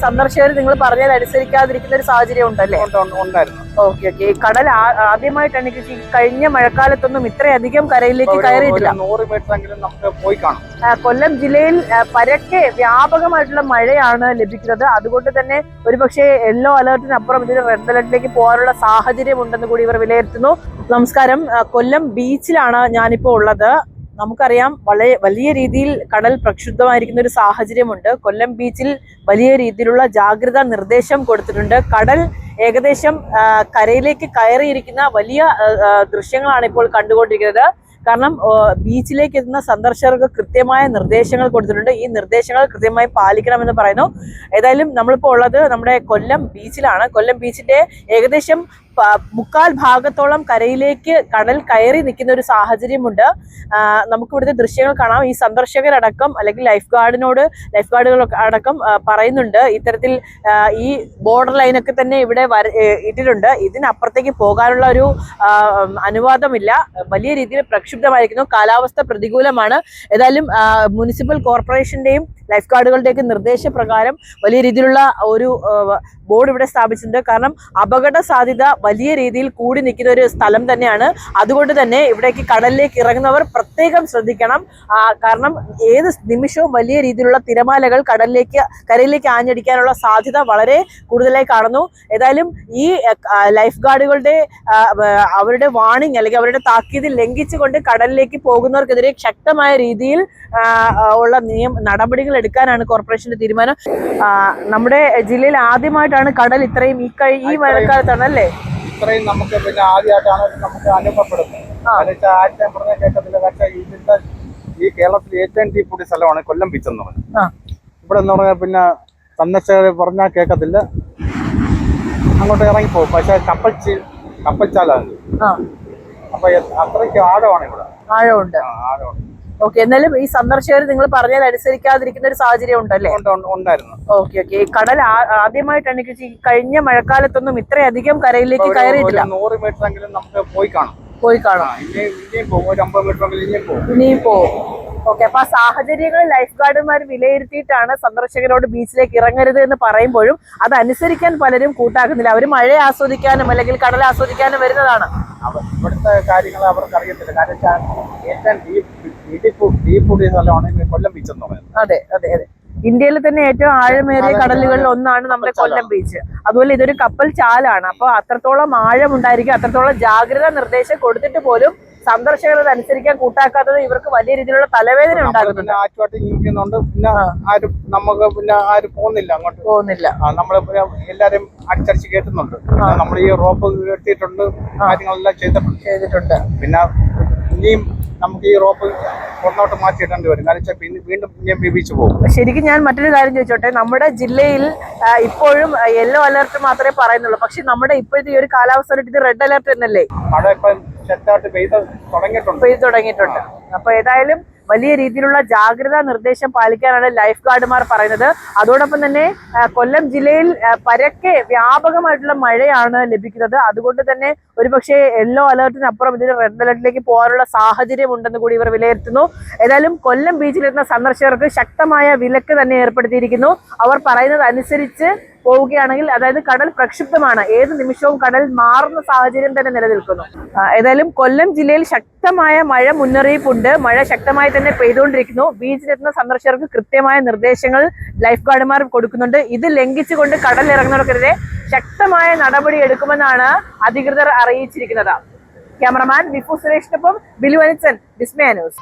സന്ദർശകർ നിങ്ങൾ പറഞ്ഞത് അനുസരിക്കാതിരിക്കുന്ന ഒരു സാഹചര്യം ഉണ്ടല്ലേ? ഉണ്ടായിരുന്നു. Okay okay. കടൽ ആദ്യമായിട്ടാണ് എനിക്ക് കഴിഞ്ഞ മഴക്കാലത്തൊന്നും ഇത്രയധികം കരയിലേക്ക് കയറിയിട്ടില്ല. 100 മീറ്ററെങ്കിലും നമുക്ക് പോയി കാണും. കൊല്ലം ജില്ലയിൽ പരക്കെ വ്യാപകമായിട്ടുള്ള മഴയാണ് ലഭിക്കുന്നത്. അതുകൊണ്ട് തന്നെ ഒരുപക്ഷെ യെല്ലോ അലർട്ടിനപ്പുറം ഇതിന് റെഡ് അലർട്ടിലേക്ക് പോകാനുള്ള സാഹചര്യം ഉണ്ടെന്ന് കൂടി ഇവർ വിലയിരുത്തുന്നു. നമസ്കാരം. കൊല്ലം ബീച്ചിലാണ് ഞാനിപ്പോ ഉള്ളത്. നമുക്കറിയാം വലിയ രീതിയിൽ കടൽ പ്രക്ഷുബ്ധമായിരിക്കുന്ന ഒരു സാഹചര്യമുണ്ട്. കൊല്ലം ബീച്ചിൽ വലിയ രീതിയിലുള്ള ജാഗ്രതാ നിർദ്ദേശം കൊടുത്തിട്ടുണ്ട്. കടൽ ഏകദേശം കരയിലേക്ക് കയറിയിരിക്കുന്ന വലിയ ദൃശ്യങ്ങളാണ് ഇപ്പോൾ കണ്ടുകൊണ്ടിരിക്കുന്നത്. കാരണം ബീച്ചിലേക്ക് എത്തുന്ന സന്ദർശകർക്ക് കൃത്യമായ നിർദ്ദേശങ്ങൾ കൊടുത്തിട്ടുണ്ട്. ഈ നിർദ്ദേശങ്ങൾ കൃത്യമായി പാലിക്കണമെന്ന് പറയുന്നു. ഏതായാലും നമ്മളിപ്പോൾ ഉള്ളത് നമ്മുടെ കൊല്ലം ബീച്ചിലാണ്. കൊല്ലം ബീച്ചിന്റെ ഏകദേശം 3/4 ഭാഗത്തോളം കരയിലേക്ക് കടൽ കയറി നിൽക്കുന്ന ഒരു സാഹചര്യമുണ്ട്. നമുക്ക് ഇവിടുത്തെ ദൃശ്യങ്ങൾ കാണാം. ഈ സന്ദർശകരടക്കം അല്ലെങ്കിൽ ലൈഫ് ഗാർഡുകളൊക്കെ അടക്കം പറയുന്നുണ്ട് ഇത്തരത്തിൽ ഈ ബോർഡർ ലൈനൊക്കെ തന്നെ ഇവിടെ ഇട്ടിട്ടുണ്ട്. ഇതിനപ്പുറത്തേക്ക് പോകാനുള്ള ഒരു അനുവാദമില്ല. വലിയ രീതിയിൽ പ്രക്ഷുബ്ധമായിരിക്കുന്നു. കാലാവസ്ഥ പ്രതികൂലമാണ്. ഏതായാലും മുനിസിപ്പൽ കോർപ്പറേഷന്റെയും ലൈഫ് ഗാർഡുകളുടെയൊക്കെ നിർദ്ദേശപ്രകാരം വലിയ രീതിയിലുള്ള ഒരു ബോർഡ് ഇവിടെ സ്ഥാപിച്ചിട്ടുണ്ട്. കാരണം അപകട സാധ്യത വലിയ രീതിയിൽ കൂടി നിൽക്കുന്ന ഒരു സ്ഥലം തന്നെയാണ്. അതുകൊണ്ട് തന്നെ ഇവിടേക്ക് കടലിലേക്ക് ഇറങ്ങുന്നവർ പ്രത്യേകം ശ്രദ്ധിക്കണം. കാരണം ഏത് നിമിഷവും വലിയ രീതിയിലുള്ള തിരമാലകൾ കരയിലേക്ക് ആഞ്ഞടിക്കാനുള്ള സാധ്യത വളരെ കൂടുതലായി കാണുന്നു. ഏതായാലും ഈ ലൈഫ് ഗാർഡുകളുടെ അവരുടെ വാണിംഗ് അല്ലെങ്കിൽ അവരുടെ താക്കീത് ലംഘിച്ചുകൊണ്ട് കടലിലേക്ക് പോകുന്നവർക്കെതിരെ ശക്തമായ രീതിയിൽ ഉള്ള നടപടികൾ എടുക്കാനാണ് കോർപ്പറേഷന്റെ തീരുമാനം. നമ്മുടെ ജില്ലയിൽ ആദ്യമായിട്ടാണ് കടൽ ഇത്രയും ഈ മഴക്കാലത്താണ് അല്ലേ ഇത്രയും നമുക്ക് പിന്നെ ആദ്യമായിട്ടാണ് നമുക്ക് അനുഭവപ്പെടുന്നത്. ആദ്യം പറഞ്ഞ കേട്ടതില്ല. പക്ഷേ ഇതിന്റെ ഈ കേരളത്തിൽ ഏറ്റവും ഡീപ്പ് സ്ഥലമാണ് കൊല്ലം ബീച്ച് എന്ന് പറഞ്ഞത്. ഇവിടെ എന്ന് പറഞ്ഞാൽ പിന്നെ സന്ദർശകർ പറഞ്ഞാൽ കേൾക്കത്തില്ല, അങ്ങോട്ട് ഇറങ്ങിപ്പോകും. പക്ഷെ കപ്പൽച്ചാലാണ്. അപ്പൊ അത്രയ്ക്ക് ആഴമാണ് ഇവിടെ. ആഴമുണ്ട്. ഓക്കെ. എന്നാലും ഈ സന്ദർശകർ നിങ്ങൾ പറഞ്ഞത് അനുസരിക്കാതിരിക്കുന്ന ഒരു സാഹചര്യം ഉണ്ടല്ലേ? ഉണ്ടായിരുന്നു. Okay okay. കടൽ ആദ്യമായിട്ടാണ് എനിക്ക് കഴിഞ്ഞ മഴക്കാലത്തൊന്നും ഇത്രയധികം കരയിലേക്ക് കയറിയിട്ടില്ല. 100 മീറ്ററെങ്കിലും നമുക്ക് പോയി കാണും. ഇനിയും പോകും. ഒരു 50 മീറ്ററെങ്കിലും ഇനിയും പോകും. ഓക്കെ. അപ്പൊ ആ സാഹചര്യങ്ങൾ ലൈഫ് ഗാർഡുമാർ വിലയിരുത്തിയിട്ടാണ് സന്ദർശകരോട് ബീച്ചിലേക്ക് ഇറങ്ങരുത് എന്ന് പറയുമ്പോഴും അതനുസരിക്കാൻ പലരും കൂട്ടാക്കുന്നില്ല. അവർ മഴ ആസ്വദിക്കാനും അല്ലെങ്കിൽ കടൽ ആസ്വദിക്കാനും വരുന്നതാണ്. ഇവിടുത്തെ കാര്യങ്ങൾ അവർക്ക് അറിയത്തില്ല. കാരണം ഏറ്റവും ഡീപ്പ് സ്ഥലമാണ് കൊല്ലം ബീച്ച് എന്ന് പറയുന്നത്. അതെ അതെ അതെ. ഇന്ത്യയിൽ തന്നെ ഏറ്റവും ആഴമേറിയ കടലുകളിൽ ഒന്നാണ് നമ്മുടെ കൊല്ലം ബീച്ച്. അതുപോലെ ഇതൊരു കപ്പൽ ചാലാണ്. അപ്പൊ അത്രത്തോളം ആഴം ഉണ്ടായിരിക്കും. അത്രത്തോളം ജാഗ്രതാ നിർദ്ദേശം കൊടുത്തിട്ട് പോലും സന്ദർശകർ അത് അനുസരിക്കാൻ കൂട്ടാക്കാത്തത് ഇവർക്ക് വലിയ രീതിയിലുള്ള തലവേദന ഉണ്ടാകുന്നുണ്ട്. പിന്നെ ആരും നമുക്ക് പിന്നെ ആരും പോകുന്നില്ല. നമ്മള് എല്ലാരും അടിച്ചടിച്ച് കേട്ടുന്നുണ്ട്. നമ്മൾ ഈ റോപ്പ് കെട്ടിയിട്ടുണ്ട്, കാര്യങ്ങളെല്ലാം ചെയ്തിട്ടുണ്ട്. പിന്നെ ഇനിയും നമുക്ക് ഈ റോപ്പ് ഒന്നോട്ട് മാറ്റിയിടേണ്ടി വരും. കാരണം വീണ്ടും ബീച്ച് പോകും. ശരിക്കും ഞാൻ മറ്റൊരു കാര്യം ചോദിച്ചോട്ടെ. നമ്മുടെ ജില്ലയിൽ ഇപ്പോഴും യെല്ലോ അലർട്ട് മാത്രമേ പറയുന്നുള്ളൂ. പക്ഷെ നമ്മുടെ ഇപ്പോഴത്തെ ഈ ഒരു കാലാവസ്ഥ ഇത് റെഡ് അലർട്ട് തന്നെയല്ലേ? അവിടെ ഇപ്പം പെയ്ത് തുടങ്ങിയിട്ടുണ്ട്. അപ്പൊ ഏതായാലും വലിയ രീതിയിലുള്ള ജാഗ്രതാ നിർദ്ദേശം പാലിക്കാനാണ് ലൈഫ് ഗാർഡുമാർ പറയുന്നത്. അതോടൊപ്പം തന്നെ കൊല്ലം ജില്ലയിൽ പരക്കെ വ്യാപകമായിട്ടുള്ള മഴയാണ് ലഭിക്കുന്നത്. അതുകൊണ്ട് തന്നെ ഒരുപക്ഷെ യെല്ലോ അലർട്ടിനപ്പുറം ഇതിന് റെഡ് അലർട്ടിലേക്ക് പോകാനുള്ള സാഹചര്യം ഉണ്ടെന്ന് കൂടി ഇവർ വിലയിരുത്തുന്നു. ഏതായാലും കൊല്ലം ബീച്ചിലെത്തുന്ന സന്ദർശകർക്ക് ശക്തമായ വിലക്ക് തന്നെ ഏർപ്പെടുത്തിയിരിക്കുന്നു. അവർ പറയുന്നത് അനുസരിച്ച് പോവുകയാണെങ്കിൽ, അതായത് കടൽ പ്രക്ഷുബ്ധമാണ്, ഏത് നിമിഷവും കടൽ മാറുന്ന സാഹചര്യം തന്നെ നിലനിൽക്കുന്നു. ഏതായാലും കൊല്ലം ജില്ലയിൽ ശക്തമായ മഴ മുന്നറിയിപ്പുണ്ട്. മഴ ശക്തമായി തന്നെ പെയ്തുകൊണ്ടിരിക്കുന്നു. ബീച്ചിലെത്തുന്ന സന്ദർശകർക്ക് കൃത്യമായ നിർദ്ദേശങ്ങൾ ലൈഫ് ഗാർഡുമാർ കൊടുക്കുന്നുണ്ട്. ഇത് ലംഘിച്ചുകൊണ്ട് കടൽ ഇറങ്ങുന്നവർക്കെതിരെ ശക്തമായ നടപടി എടുക്കുമെന്നാണ് അധികൃതർ അറിയിച്ചിരിക്കുന്നത്. ക്യാമറമാൻ വിപു സുരേഷിനൊപ്പം ബിലു അനിച്ചൻ, വിസ്മയ ന്യൂസ്.